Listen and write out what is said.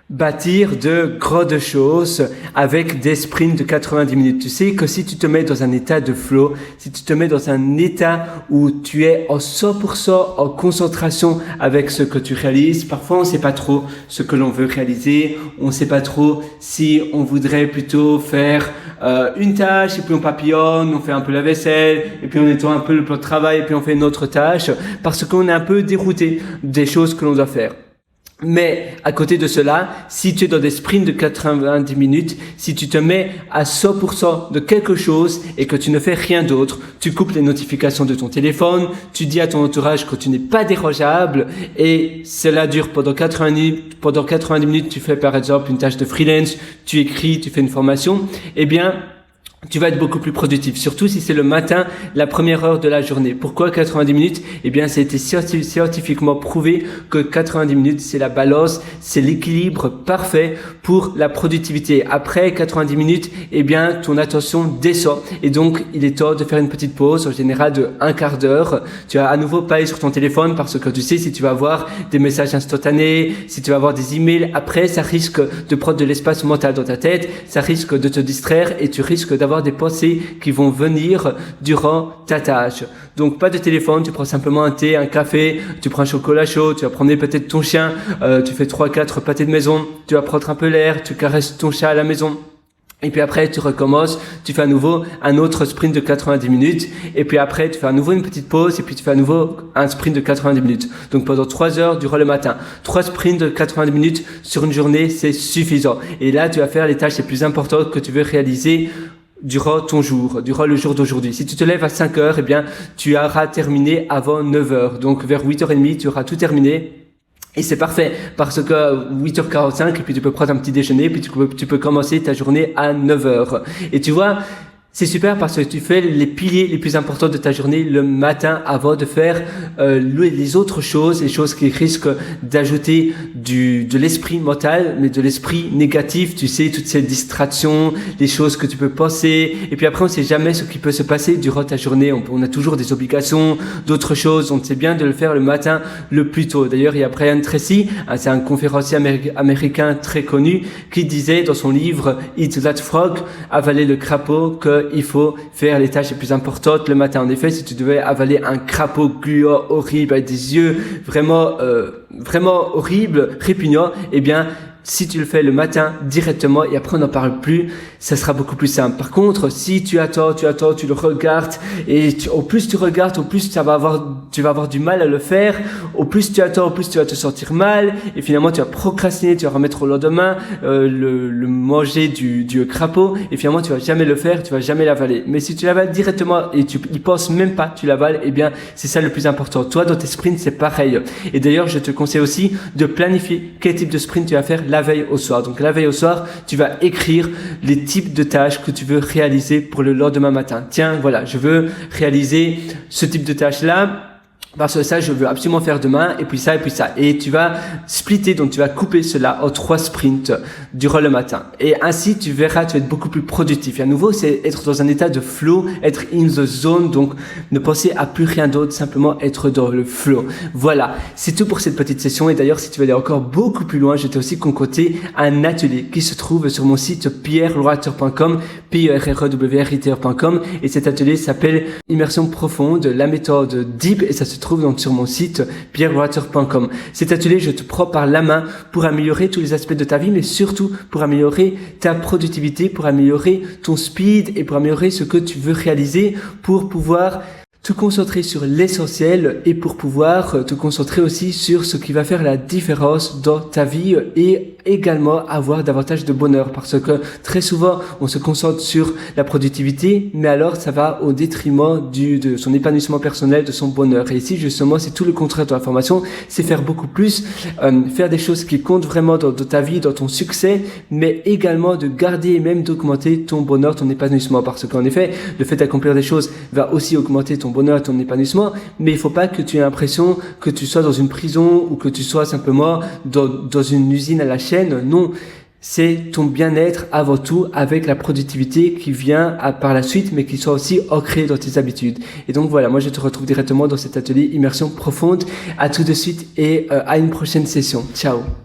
bâtir de grandes choses avec des sprints de 90 minutes. Tu sais que si tu te mets dans un état de flow, si tu te mets dans un état où tu es en 100% en concentration avec ce que tu réalises, parfois on ne sait pas trop ce que l'on veut réaliser, on ne sait pas trop si on voudrait plutôt faire une tâche et puis on papillonne, on fait un peu la vaisselle et puis on nettoie un peu le plan de travail et puis on fait une autre tâche parce qu'on est un peu dérouté des choses que l'on doit faire. Mais à côté de cela, si tu es dans des sprints de 90 minutes, si tu te mets à 100% de quelque chose et que tu ne fais rien d'autre, tu coupes les notifications de ton téléphone, tu dis à ton entourage que tu n'es pas dérangeable et cela dure pendant 90 minutes, tu fais par exemple une tâche de freelance, tu écris, tu fais une formation, eh bien, tu vas être beaucoup plus productif, surtout si c'est le matin, la première heure de la journée. Pourquoi 90 minutes? Eh bien, ça a été scientifiquement prouvé que 90 minutes, c'est la balance, c'est l'équilibre parfait pour la productivité. Après 90 minutes, eh bien, ton attention descend et donc, il est temps de faire une petite pause, en général de un quart d'heure. Tu vas à nouveau pas aller sur ton téléphone parce que tu sais, si tu vas avoir des messages instantanés, si tu vas avoir des emails, après, ça risque de prendre de l'espace mental dans ta tête, ça risque de te distraire et tu risques d'avoir des pensées qui vont venir durant ta tâche. Donc pas de téléphone, tu prends simplement un thé, un café, tu prends un chocolat chaud, tu vas promener peut-être ton chien, tu fais 3-4 pâtés de maison, tu vas prendre un peu l'air, tu caresses ton chat à la maison. Et puis après, tu recommences, tu fais à nouveau un autre sprint de 90 minutes. Et puis après, tu fais à nouveau une petite pause et puis tu fais à nouveau un sprint de 90 minutes. Donc pendant 3 heures durant le matin. 3 sprints de 90 minutes sur une journée, c'est suffisant. Et là, tu vas faire les tâches les plus importantes que tu veux réaliser durant ton jour, durant le jour d'aujourd'hui. Si tu te lèves à 5 heures, eh bien, tu auras terminé avant 9 heures. Donc vers 8h30, tu auras tout terminé. Et c'est parfait parce que 8h45 et puis tu peux prendre un petit déjeuner puis tu peux commencer ta journée à 9h. Et tu vois, c'est super parce que tu fais les piliers les plus importants de ta journée le matin avant de faire les autres choses, les choses qui risquent d'ajouter de l'esprit mental, mais de l'esprit négatif, tu sais, toutes ces distractions, les choses que tu peux penser. Et puis après, on ne sait jamais ce qui peut se passer durant ta journée. On a toujours des obligations, d'autres choses. Donc c'est bien de le faire le matin le plus tôt. D'ailleurs, il y a Brian Tracy, c'est un conférencier américain très connu, qui disait dans son livre Eat That Frog, avaler le crapaud, il faut faire les tâches les plus importantes le matin. En effet, si tu devais avaler un crapaud gluant, horrible, avec des yeux vraiment horribles, répugnants, eh bien, si tu le fais le matin directement et après on n'en parle plus, ça sera beaucoup plus simple. Par contre, si tu attends, tu le regardes et au plus tu regardes, au plus tu vas avoir du mal à le faire. Au plus tu attends, au plus tu vas te sentir mal et finalement tu vas procrastiner, tu vas remettre au lendemain le manger du crapaud et finalement tu vas jamais le faire, tu vas jamais l'avaler. Mais si tu l'avales directement et tu y penses même pas, tu l'avales, eh bien c'est ça le plus important. Toi dans tes sprints c'est pareil. Et d'ailleurs je te conseille aussi de planifier quel type de sprint tu vas faire la veille au soir. Donc la veille au soir, tu vas écrire les types de tâches que tu veux réaliser pour le lendemain matin. Tiens, voilà, je veux réaliser ce type de tâche-là. Parce que ça, je veux absolument faire demain, et puis ça, et puis ça. Et tu vas splitter, donc tu vas couper cela en 3 sprints durant le matin. Et ainsi, tu verras, tu vas être beaucoup plus productif. Et à nouveau, c'est être dans un état de flow, être in the zone, donc ne penser à plus rien d'autre, simplement être dans le flow. Voilà, c'est tout pour cette petite session. Et d'ailleurs, si tu veux aller encore beaucoup plus loin, je t'ai aussi concocté un atelier qui se trouve sur mon site pierrewriter.com, pierrewriter.com. Et cet atelier s'appelle Immersion profonde, la méthode Deep, et ça se trouve donc sur mon site pierrewriter.com. Cet atelier, je te prends par la main pour améliorer tous les aspects de ta vie, mais surtout pour améliorer ta productivité, pour améliorer ton speed et pour améliorer ce que tu veux réaliser pour pouvoir te concentrer sur l'essentiel et pour pouvoir te concentrer aussi sur ce qui va faire la différence dans ta vie et également avoir davantage de bonheur parce que très souvent on se concentre sur la productivité mais alors ça va au détriment de son épanouissement personnel, de son bonheur. Et ici justement c'est tout le contraire de la formation, c'est faire beaucoup plus, faire des choses qui comptent vraiment dans ta vie, dans ton succès, mais également de garder et même d'augmenter ton bonheur, ton épanouissement parce qu'en effet le fait d'accomplir des choses va aussi augmenter ton bonheur, ton épanouissement, mais il faut pas que tu aies l'impression que tu sois dans une prison ou que tu sois simplement dans une usine à la chaîne. Non, c'est ton bien-être avant tout avec la productivité qui vient par la suite, mais qui soit aussi ancrée dans tes habitudes. Et donc voilà, moi je te retrouve directement dans cet atelier Immersion profonde. À tout de suite et à une prochaine session. Ciao.